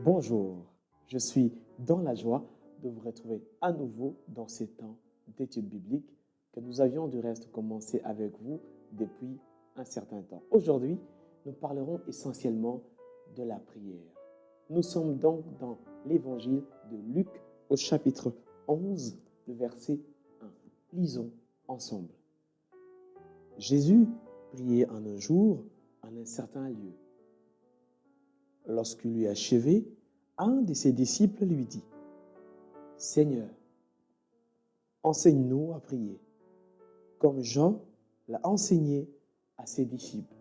Bonjour, je suis dans la joie de vous retrouver à nouveau dans ces temps d'études bibliques que nous avions du reste commencé avec vous depuis un certain temps. Aujourd'hui, nous parlerons essentiellement de la prière. Nous sommes donc dans l'évangile de Luc au chapitre 11, le verset 1. Lisons ensemble. Jésus priait en un jour en un certain lieu. Lorsqu'il eut achevé, un de ses disciples lui dit, « Seigneur, enseigne-nous à prier, comme Jean l'a enseigné à ses disciples. »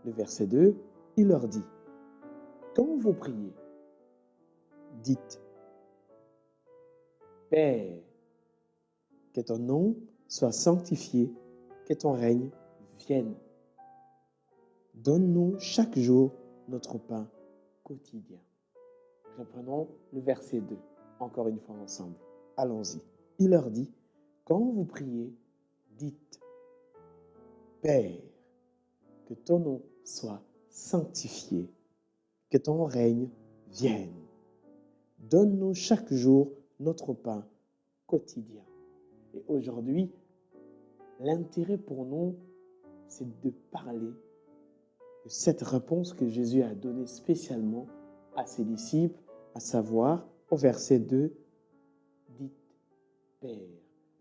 Le verset 2, il leur dit, « Quand vous priez, dites, Père, que ton nom soit sanctifié, que ton règne vienne. Donne-nous chaque jour notre pain quotidien. » Reprenons le verset 2, encore une fois ensemble. Allons-y. Il leur dit, quand vous priez, dites, Père, que ton nom soit sanctifié, que ton règne vienne. Donne-nous chaque jour notre pain quotidien. Et aujourd'hui, l'intérêt pour nous, c'est de parler de cette réponse que Jésus a donnée spécialement à ses disciples, à savoir, au verset 2, dites Père.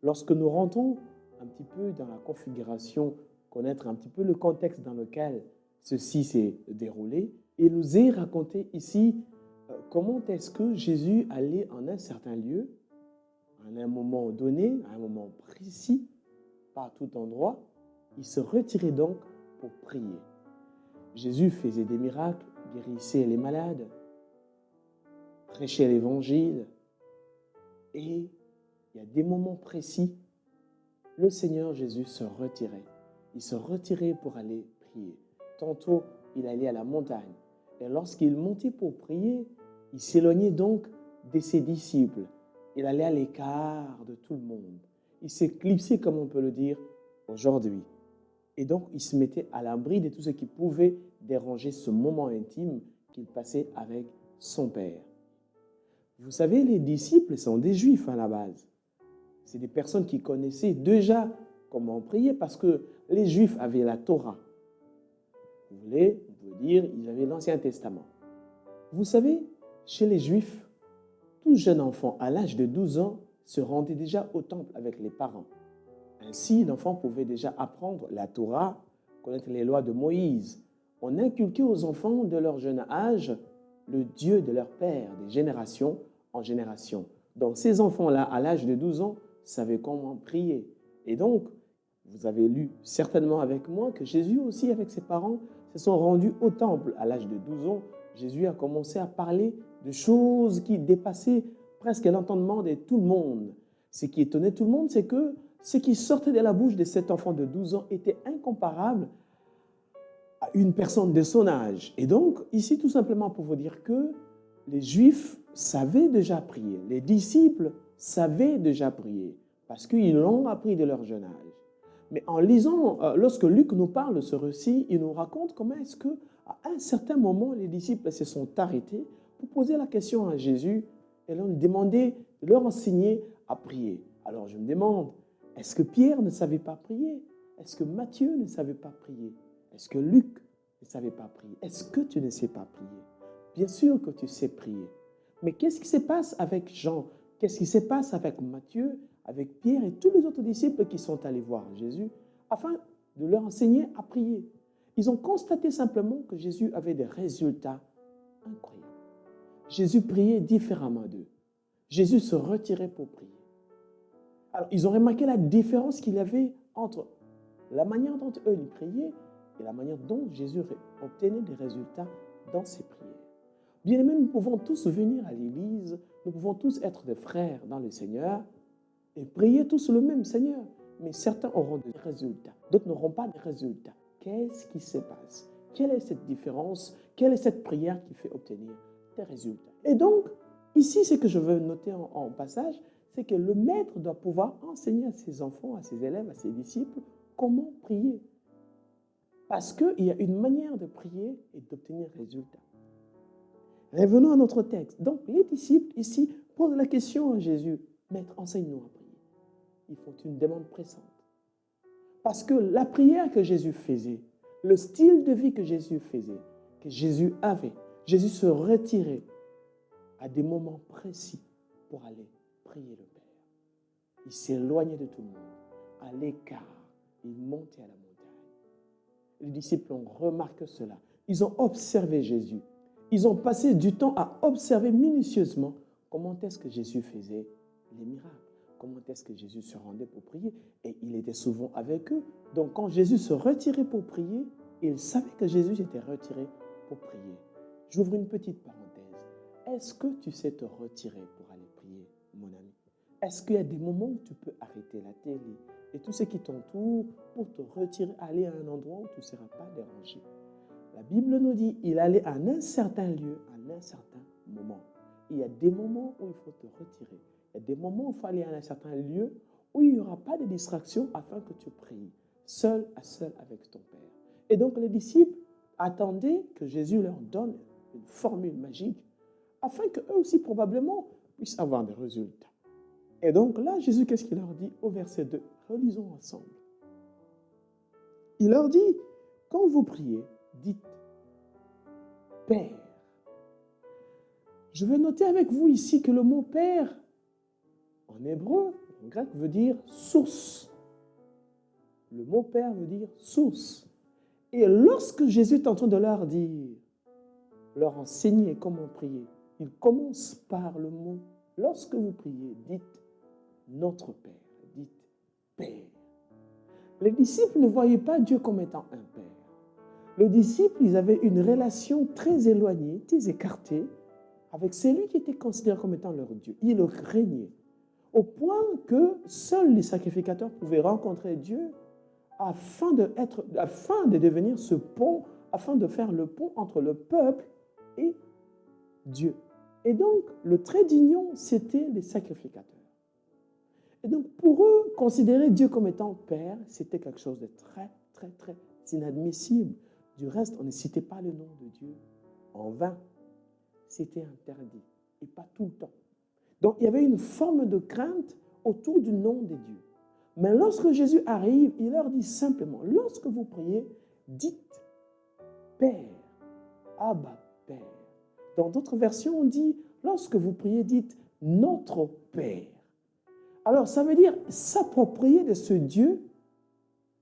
Lorsque nous rentrons un petit peu dans la configuration, connaître un petit peu le contexte dans lequel ceci s'est déroulé, il nous est raconté ici comment est-ce que Jésus allait en un certain lieu, à un moment donné, à un moment précis, pas à tout endroit, il se retirait donc pour prier. Jésus faisait des miracles, guérissait les malades, prêchait l'évangile. Et il y a des moments précis, le Seigneur Jésus se retirait. Il se retirait pour aller prier. Tantôt, il allait à la montagne. Et lorsqu'il montait pour prier, il s'éloignait donc de ses disciples. Il allait à l'écart de tout le monde. Il s'éclipsait, comme on peut le dire aujourd'hui. Et donc, il se mettait à l'abri de tout ce qui pouvait déranger ce moment intime qu'il passait avec son Père. Vous savez, les disciples sont des Juifs à la base. C'est des personnes qui connaissaient déjà comment prier parce que les Juifs avaient la Torah. Vous voulez, on peut dire, ils avaient l'Ancien Testament. Vous savez, chez les Juifs, tout jeune enfant à l'âge de 12 ans se rendait déjà au temple avec les parents. Ainsi, l'enfant pouvait déjà apprendre la Torah, connaître les lois de Moïse. On inculquait aux enfants de leur jeune âge le Dieu de leur père, des générations en génération. Donc, ces enfants-là, à l'âge de 12 ans, savaient comment prier. Et donc, vous avez lu certainement avec moi que Jésus aussi, avec ses parents, se sont rendus au temple. À l'âge de 12 ans, Jésus a commencé à parler de choses qui dépassaient presque l'entendement de tout le monde. Ce qui étonnait tout le monde, c'est que ce qui sortait de la bouche de cet enfant de 12 ans était incomparable à une personne de son âge. Et donc, ici, tout simplement pour vous dire que les Juifs savaient déjà prier. Les disciples savaient déjà prier parce qu'ils l'ont appris de leur jeune âge. Mais en lisant, lorsque Luc nous parle de ce récit, il nous raconte comment est-ce qu'à un certain moment, les disciples se sont arrêtés pour poser la question à Jésus et leur demander de leur enseigner à prier. Alors je me demande, est-ce que Pierre ne savait pas prier? Est-ce que Matthieu ne savait pas prier? Est-ce que Luc ne savait pas prier? Est-ce que tu ne sais pas prier? Bien sûr que tu sais prier. Mais qu'est-ce qui se passe avec Jean? Qu'est-ce qui se passe avec Matthieu, avec Pierre et tous les autres disciples qui sont allés voir Jésus afin de leur enseigner à prier? Ils ont constaté simplement que Jésus avait des résultats incroyables. Jésus priait différemment d'eux. Jésus se retirait pour prier. Alors, ils ont remarqué la différence qu'il y avait entre la manière dont eux ils priaient et la manière dont Jésus obtenait des résultats dans ses prières. Bien aimés, nous pouvons tous venir à l'église, nous pouvons tous être des frères dans le Seigneur et prier tous le même Seigneur. Mais certains auront des résultats, d'autres n'auront pas de résultats. Qu'est-ce qui se passe? Quelle est cette différence? Quelle est cette prière qui fait obtenir des résultats? Et donc, ici, ce que je veux noter en passage, c'est que le maître doit pouvoir enseigner à ses enfants, à ses élèves, à ses disciples, comment prier. Parce qu'il y a une manière de prier et d'obtenir résultat. Revenons à notre texte. Donc, les disciples ici posent la question à Jésus. Maître, enseigne-nous à prier. Ils font une demande pressante. Parce que la prière que Jésus faisait, le style de vie que Jésus faisait, que Jésus avait, Jésus se retirait à des moments précis pour aller prier le Père. Il s'éloignait de tout le monde, à l'écart. Il montait à la montagne. Les disciples ont remarqué cela. Ils ont observé Jésus. Ils ont passé du temps à observer minutieusement comment est-ce que Jésus faisait les miracles. Comment est-ce que Jésus se rendait pour prier. Et il était souvent avec eux. Donc quand Jésus se retirait pour prier, ils savaient que Jésus s'était retiré pour prier. J'ouvre une petite parenthèse. Est-ce que tu sais te retirer pour aller prier, mon ami? Est-ce qu'il y a des moments où tu peux arrêter la télé et tout ce qui t'entoure pour te retirer, aller à un endroit où tu ne seras pas dérangé? La Bible nous dit, il allait à un certain lieu, à un certain moment. Il y a des moments où il faut te retirer. Il y a des moments où il faut aller à un certain lieu où il n'y aura pas de distraction afin que tu pries, seul à seul avec ton Père. Et donc les disciples attendaient que Jésus leur donne une formule magique afin qu'eux aussi probablement puissent avoir des résultats. Et donc là, Jésus, qu'est-ce qu'il leur dit au verset 2? Relisons ensemble. Il leur dit, quand vous priez, dites Père. Je veux noter avec vous ici que le mot Père, en hébreu, en grec, veut dire source. Le mot Père veut dire source. Et lorsque Jésus est en train de leur dire, leur enseigner comment prier, il commence par le mot, lorsque vous priez, dites notre Père, dites Père. Les disciples ne voyaient pas Dieu comme étant un Père. Les disciples, ils avaient une relation très éloignée, très écartée, avec celui qui était considéré comme étant leur Dieu. Il régnait, au point que seuls les sacrificateurs pouvaient rencontrer Dieu afin de devenir ce pont, afin de faire le pont entre le peuple et Dieu. Et donc, le trait d'union, c'était les sacrificateurs. Et donc, pour eux, considérer Dieu comme étant Père, c'était quelque chose de très, très, très inadmissible. Du reste, on ne citait pas le nom de Dieu en vain. C'était interdit, et pas tout le temps. Donc, il y avait une forme de crainte autour du nom de Dieu. Mais lorsque Jésus arrive, il leur dit simplement, lorsque vous priez, dites Père, Abba, Père. Dans d'autres versions, on dit, lorsque vous priez, dites notre Père. Alors, ça veut dire s'approprier de ce Dieu,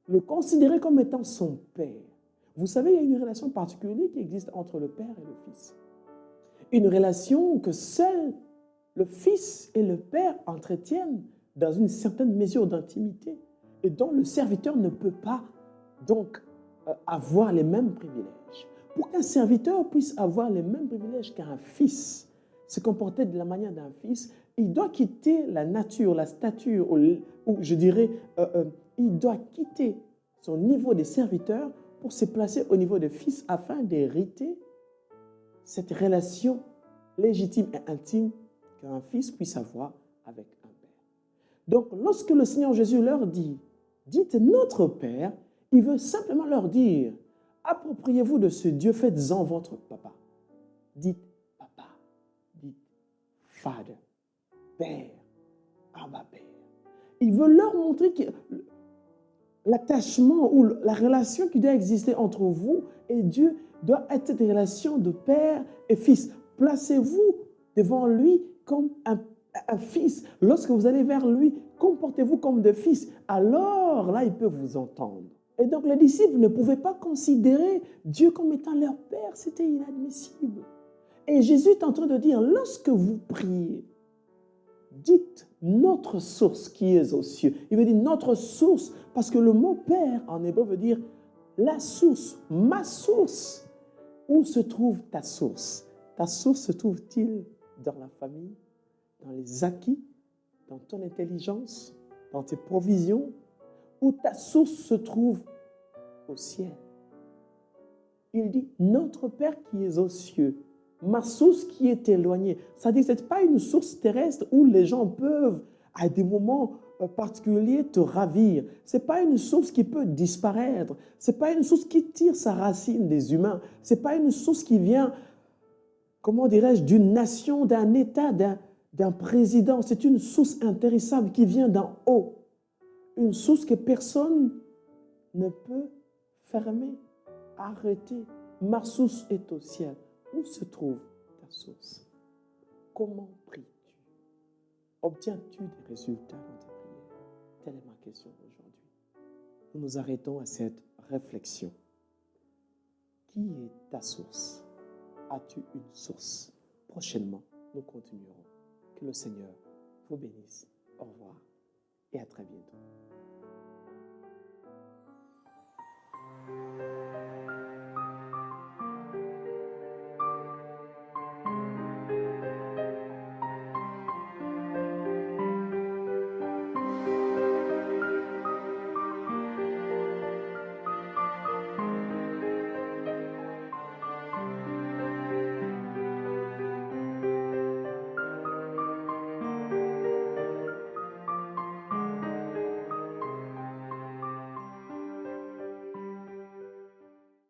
le considérer comme étant son Père. Vous savez, il y a une relation particulière qui existe entre le Père et le Fils. Une relation que seul le Fils et le Père entretiennent dans une certaine mesure d'intimité et dont le serviteur ne peut pas donc avoir les mêmes privilèges. Pour qu'un serviteur puisse avoir les mêmes privilèges qu'un fils, se comporter de la manière d'un fils, il doit quitter la nature, la stature, ou je dirais, il doit quitter son niveau de serviteur pour se placer au niveau de fils afin d'hériter cette relation légitime et intime qu'un fils puisse avoir avec un père. Donc, lorsque le Seigneur Jésus leur dit, dites notre Père, il veut simplement leur dire, appropriez-vous de ce Dieu, faites-en votre papa. Dites papa, dites Father, Père, Abba Père. Il veut leur montrer que l'attachement ou la relation qui doit exister entre vous et Dieu doit être une relation de père et fils. Placez-vous devant lui comme un fils. Lorsque vous allez vers lui, comportez-vous comme des fils. Alors là, il peut vous entendre. Et donc les disciples ne pouvaient pas considérer Dieu comme étant leur père. C'était inadmissible. Et Jésus est en train de dire, lorsque vous priez, dites notre source qui est aux cieux. Il veut dire notre source, parce que le mot père en hébreu veut dire la source, ma source. Où se trouve ta source? Ta source se trouve-t-il dans la famille, dans les acquis, dans ton intelligence, dans tes provisions? Ou ta source se trouve au ciel? Il dit notre Père qui est aux cieux. Ma source qui est éloignée. C'est-à-dire que ce n'est pas une source terrestre où les gens peuvent, à des moments particuliers, te ravir. Ce n'est pas une source qui peut disparaître. Ce n'est pas une source qui tire sa racine des humains. Ce n'est pas une source qui vient comment dirais-je, d'une nation, d'un État, d'un président. C'est une source intéressante qui vient d'en haut. Une source que personne ne peut fermer, arrêter. Ma source est au ciel. Où se trouve ta source? Comment pries-tu? Obtiens-tu des résultats dans tes prières? Telle est ma question aujourd'hui. Nous nous arrêtons à cette réflexion. Qui est ta source? As-tu une source? Prochainement, nous continuerons. Que le Seigneur vous bénisse. Au revoir et à très bientôt.